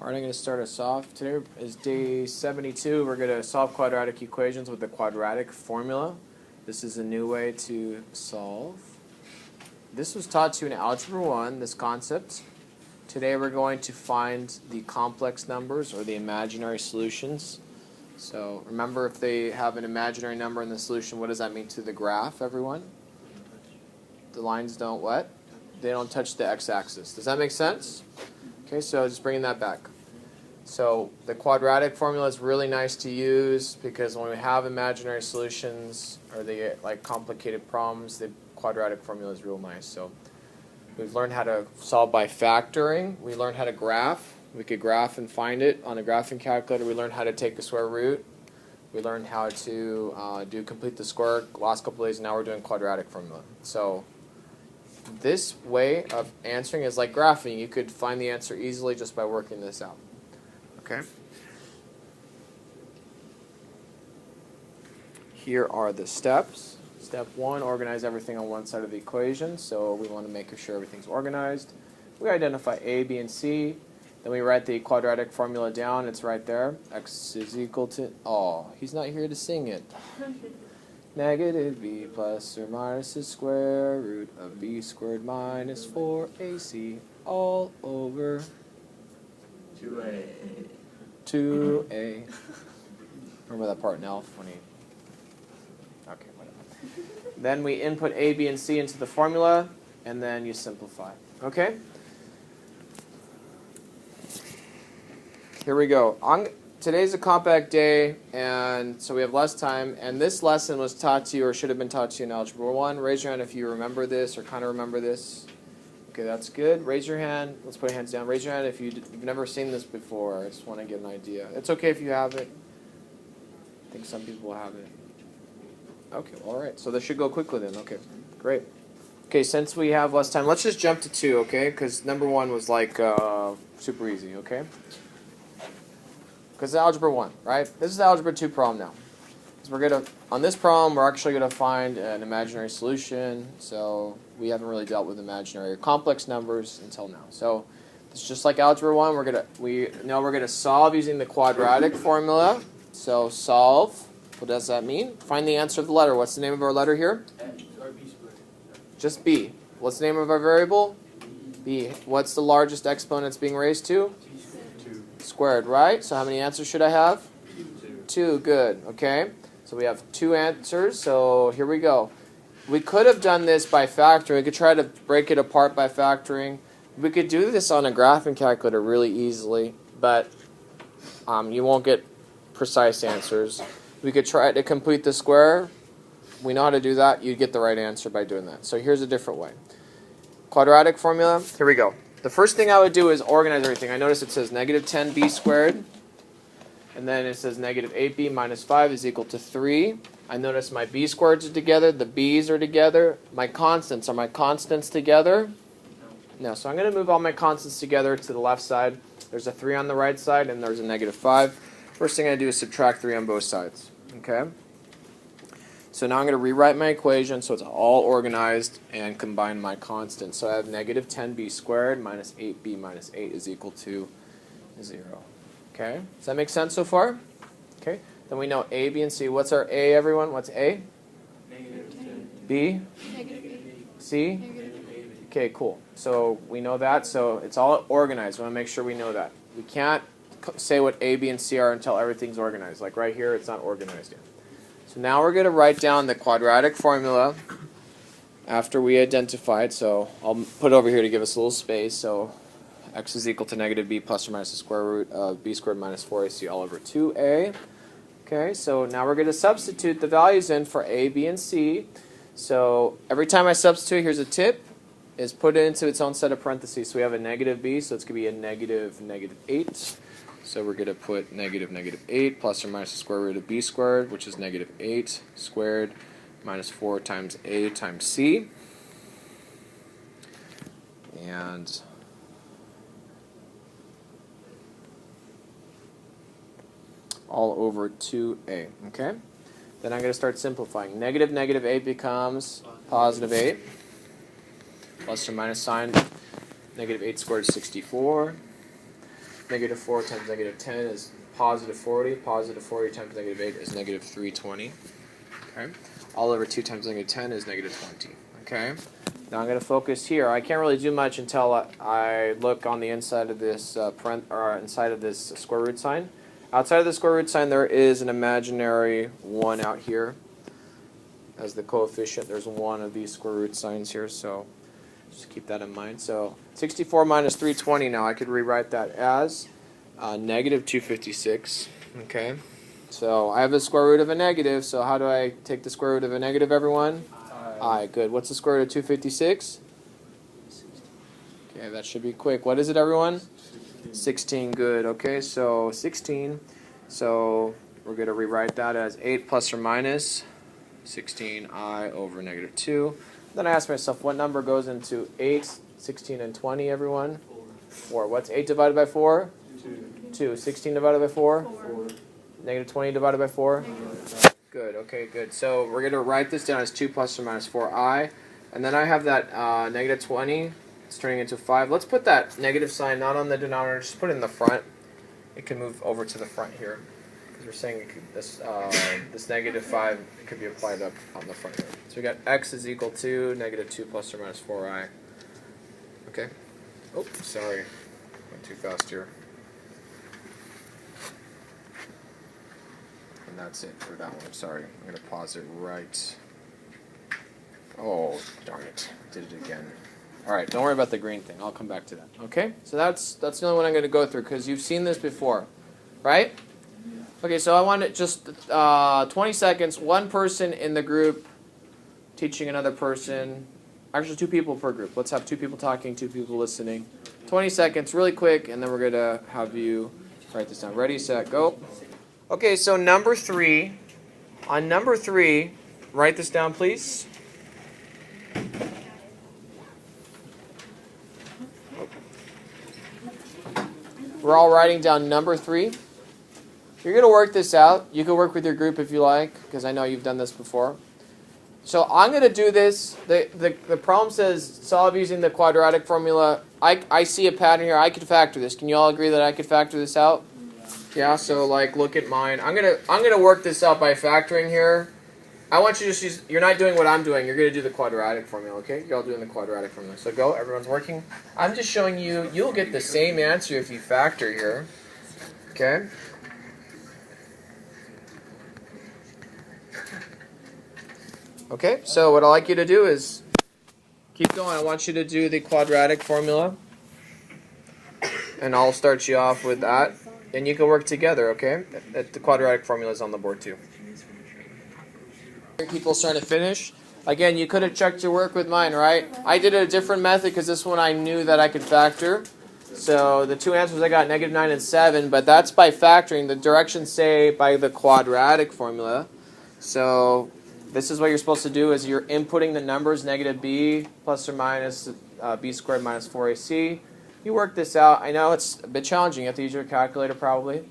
Alright, I'm going to start us off. Today is day 72. We're going to solve quadratic equations with the quadratic formula. This is a new way to solve. This was taught to you in Algebra 1, this concept. Today we're going to find the complex numbers or the imaginary solutions. So remember, if they have an imaginary number in the solution, what does that mean to the graph, everyone? The lines don't what? They don't touch the x-axis. Does that make sense? Okay, so just bringing that back. So the quadratic formula is really nice to use because when we have imaginary solutions or they get like complicated problems, the quadratic formula is real nice. So we've learned how to solve by factoring. We learned how to graph. We could graph and find it on a graphing calculator. We learned how to take the square root. We learned how to do complete the square last couple of days. Now we're doing quadratic formula. So this way of answering is like graphing. You could find the answer easily just by working this out. Okay? Here are the steps. Step 1, organize everything on one side of the equation. So we want to make sure everything's organized. We identify A, B, and C. Then we write the quadratic formula down. It's right there. X is equal to, oh, he's not here to sing it. Negative b plus or minus the square root of b squared minus 4ac all over 2a. 2a. Remember that part in Elf when he... Okay, whatever. Then we input a, b, and c into the formula, and then you simplify. Okay? Here we go. Today's a compact day, and so we have less time, and this lesson was taught to you or should have been taught to you in Algebra 1. Raise your hand if you remember this or kind of remember this. Okay, that's good. Raise your hand. Let's put your hands down. Raise your hand if you've never seen this before. I just want to get an idea. It's okay if you have it. I think some people have it. Okay, all right. So this should go quickly then. Okay, great. Okay, since we have less time, let's just jump to 2, okay? Because number 1 was like super easy, okay? Because it's Algebra 1, right? This is the Algebra 2 problem now. So we're gonna, on this problem, we're actually going to find an imaginary solution. So we haven't really dealt with imaginary or complex numbers until now. So it's just like Algebra 1. We know we're gonna solve using the quadratic formula. So solve. What does that mean? Find the answer of the letter. What's the name of our letter here? Just b. What's the name of our variable? B. What's the largest exponent it's being raised to? Squared, right? So how many answers should I have? 2. Good. Okay. So we have 2 answers. So here we go. We could have done this by factoring. We could try to break it apart by factoring. We could do this on a graphing calculator really easily, but you won't get precise answers. We could try to complete the square. We know how to do that. You'd get the right answer by doing that. So here's a different way. Quadratic formula. Here we go. The first thing I would do is organize everything. I notice it says negative 10b squared, and then it says negative 8b minus 5 is equal to 3. I notice my b squareds are together, the b's are together. My constants, are my constants together? No. So I'm going to move all my constants together to the left side. There's a 3 on the right side, and there's a negative 5. First thing I do is subtract 3 on both sides. Okay? So now I'm going to rewrite my equation so it's all organized and combine my constants. So I have negative 10b squared minus 8b minus 8 is equal to 0. Okay? Does that make sense so far? Okay. Then we know a, b, and c. What's our a, everyone? What's a? Negative 10. B? Negative 8. C? Negative 8. Okay, cool. So we know that. So it's all organized. We want to make sure we know that. We can't say what a, b, and c are until everything's organized. Like right here, it's not organized yet. So now we're going to write down the quadratic formula after we identify it. So I'll put it over here to give us a little space. So x is equal to negative b plus or minus the square root of b squared minus 4ac all over 2a. Okay, so now we're going to substitute the values in for a, b, and c. So every time I substitute, here's a tip, is put it into its own set of parentheses. So we have a negative b, so it's going to be a negative 8. So we're going to put negative 8 plus or minus the square root of b squared, which is negative 8 squared minus 4 times a times c. And all over 2a. Okay? Then I'm going to start simplifying. Negative 8 becomes positive 8. Plus or minus sign. Negative 8 squared is 64. negative 4 times negative 10 is positive 40. Positive 40 times negative 8 is negative 320. Okay. All over 2 times negative 10 is negative 20. Okay. Now I'm going to focus here. I can't really do much until I look on the inside of this inside of this square root sign. Outside of the square root sign, there is an imaginary 1 out here as the coefficient. There's one of these square root signs here, so just keep that in mind. So 64 minus 320 now, I could rewrite that as negative 256. Okay. So I have the square root of a negative, so how do I take the square root of a negative, everyone? I. Good. What's the square root of 256? Okay, that should be quick. What is it, everyone? 16. Good. Okay, so 16. So we're going to rewrite that as 8 plus or minus 16i over negative 2. Then I ask myself, what number goes into 8, 16, and 20, everyone? 4. What's 8 divided by 4? 2. 16 divided by 4? 4. Negative 20 divided by 4? Good, okay, good. So we're going to write this down as 2 plus or minus 4i. And then I have that negative 20. It's turning into 5. Let's put that negative sign not on the denominator, just put it in the front. It can move over to the front here. Because we're saying this negative 5 could be applied up on the front here. So we got x is equal to negative 2 plus or minus 4i. Okay. Oh, sorry. Went too fast here. And that's it for that one. Sorry. I'm going to pause it right. Oh, darn it. Did it again. All right, don't worry about the green thing. I'll come back to that. Okay? So that's the only one I'm going to go through because you've seen this before, right? Okay, so I want it just 20 seconds. One person in the group teaching another person. Actually, 2 people per group. Let's have 2 people talking, 2 people listening. 20 seconds, really quick, and then we're going to have you write this down. Ready, set, go. Okay, so number 3. On number 3, write this down, please. We're all writing down number 3. You're going to work this out. You can work with your group if you like, because I know you've done this before. So I'm going to do this. The problem says solve using the quadratic formula. I see a pattern here. I could factor this. Can you all agree that I could factor this out? Yeah, so like look at mine. I'm gonna work this out by factoring here. I want you to just use, you're not doing what I'm doing. You're going to do the quadratic formula, okay? You're all doing the quadratic formula. So go, everyone's working. I'm just showing you, you'll get the same answer if you factor here. Okay? Okay, so what I'd like you to do is keep going. I want you to do the quadratic formula. And I'll start you off with that. And you can work together, okay? The quadratic formula is on the board too. People starting to finish. Again, you could have checked your work with mine, right? I did a different method because this one I knew that I could factor. So the 2 answers I got, negative 9 and 7, but that's by factoring. The directions say by the quadratic formula. So this is what you're supposed to do is you're inputting the numbers, negative b plus or minus b squared minus 4ac. You work this out. I know it's a bit challenging. You have to use your calculator probably.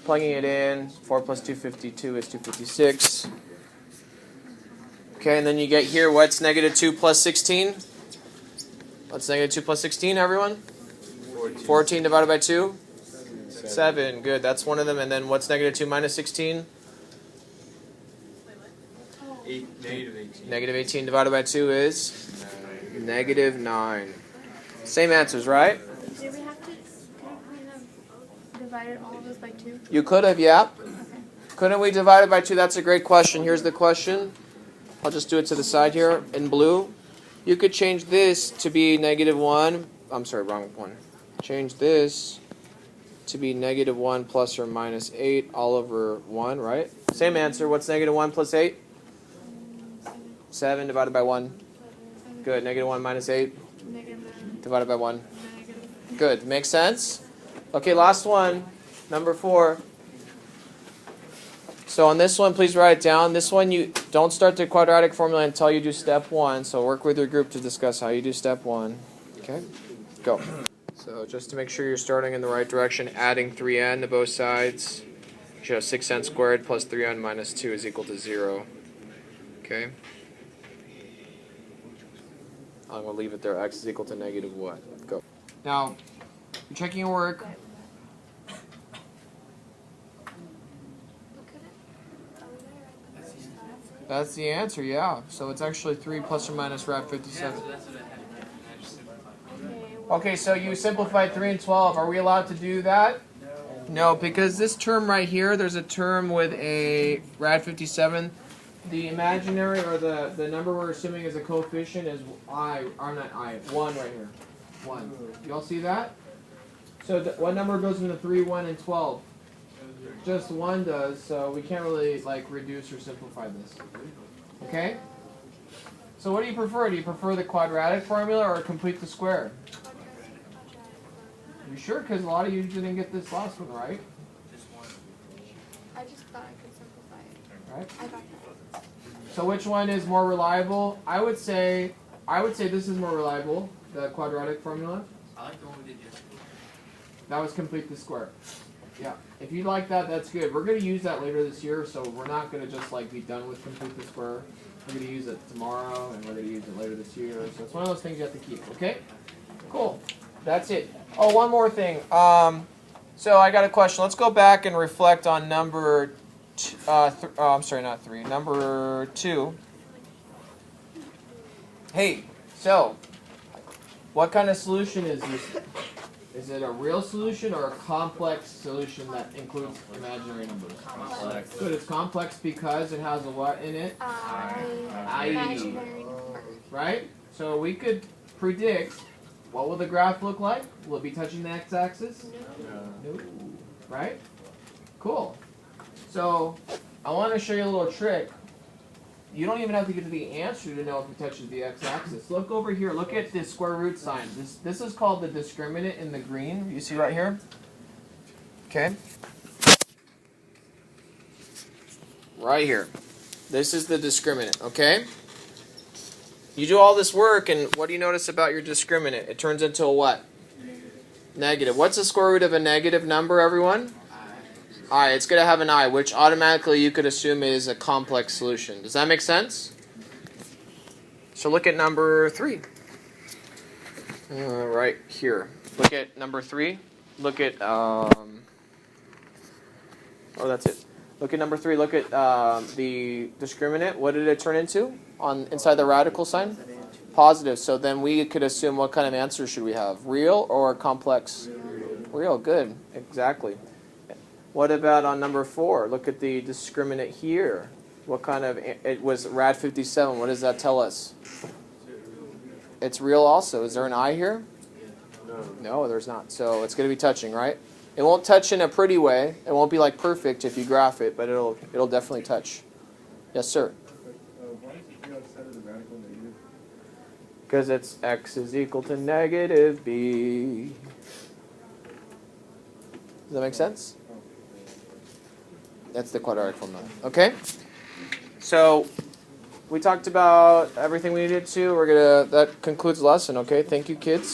Plugging it in, 4 plus 252 is 256. Okay, and then you get here, what's negative 2 plus 16? What's negative 2 plus 16, everyone? 14 divided by 2? 7. Good, that's one of them. And then what's negative 2 minus 16? Negative 18. Negative 18 divided by 2 is? Negative 9. Same answers, right? Did we have to divided all of those by 2? You could have, yeah. Okay. Couldn't we divide it by 2? That's a great question. Here's the question. I'll just do it to the side here in blue. You could change this to be negative 1. I'm sorry, wrong one. Change this to be negative 1 plus or minus 8 all over 1, right? Same answer. What's negative 1 plus 8? 7 divided by 1. Good. Negative 1 minus 8 divided by 1. Good. Makes sense? Okay, last one. Number 4. So on this one, please write it down. This one, you don't start the quadratic formula until you do step 1. So work with your group to discuss how you do step 1. Okay? Go. So just to make sure you're starting in the right direction, adding 3n to both sides. You should have 6n squared plus 3n minus 2 is equal to 0. Okay? I'm going to leave it there. X is equal to negative what? Go. Now, you're checking your work. That's the answer, yeah. So it's actually 3 plus or minus rad 57. So that's what I had. I just simplified. Okay, so you simplified 3 and 12. Are we allowed to do that? No, because this term right here, there's a term with a rad 57. The imaginary, or the number we're assuming is a coefficient is I, or not I, 1 right here. 1. Y'all see that? So what number goes into 3, 1, and 12? Just 1 does, so we can't really like reduce or simplify this. Okay? So what do you prefer? Do you prefer the quadratic formula or complete the square? You sure? Because a lot of you didn't get this last one, right? Just one. I just thought I could simplify it. Right. I got that. So which one is more reliable? I would say this is more reliable, the quadratic formula. I like the one we did yesterday. That was complete the square. Yeah. If you like that, that's good. We're going to use that later this year, so we're not going to just like be done with complete the square. We're going to use it tomorrow, and we're going to use it later this year. So it's one of those things you have to keep. Okay. Cool. That's it. Oh, one more thing. So I got a question. Let's go back and reflect on number. I'm sorry, not 3. Number 2. Hey, so what kind of solution is this? Is it a real solution or a complex solution that includes imaginary numbers? Complex. Good. It's complex because it has a what in it? Imaginary number. Right? So we could predict. What will the graph look like? Will it be touching the x-axis? No. Right? Cool. So I want to show you a little trick. You don't even have to get to the answer to know if it touches the x-axis. Look over here. Look at the square root sign. This is called the discriminant in the green. You see right here? Okay. Right here. This is the discriminant, okay? You do all this work, and what do you notice about your discriminant? It turns into a what? Negative. What's the square root of a negative number, everyone? I. It's going to have an I, which automatically you could assume is a complex solution. Does that make sense? So look at number 3. Right here. Look at number 3. Look at, oh, that's it. Look at number 3. Look at the discriminant. What did it turn into inside the radical sign? Positive. So then we could assume what kind of answer should we have? Real or complex? Real. Good. Exactly. What about on number 4? Look at the discriminant here. What kind of, it was rad 57. What does that tell us? It's real also. Is there an I here? No, there's not. So it's going to be touching, right? It won't touch in a pretty way. It won't be like perfect if you graph it, but it'll definitely touch. Yes, sir. Why is it outside of the radical negative? Because it's x is equal to negative b. Does that make sense? That's the quadratic formula. Okay? So we talked about everything we needed to. That concludes the lesson, okay? Thank you, kids.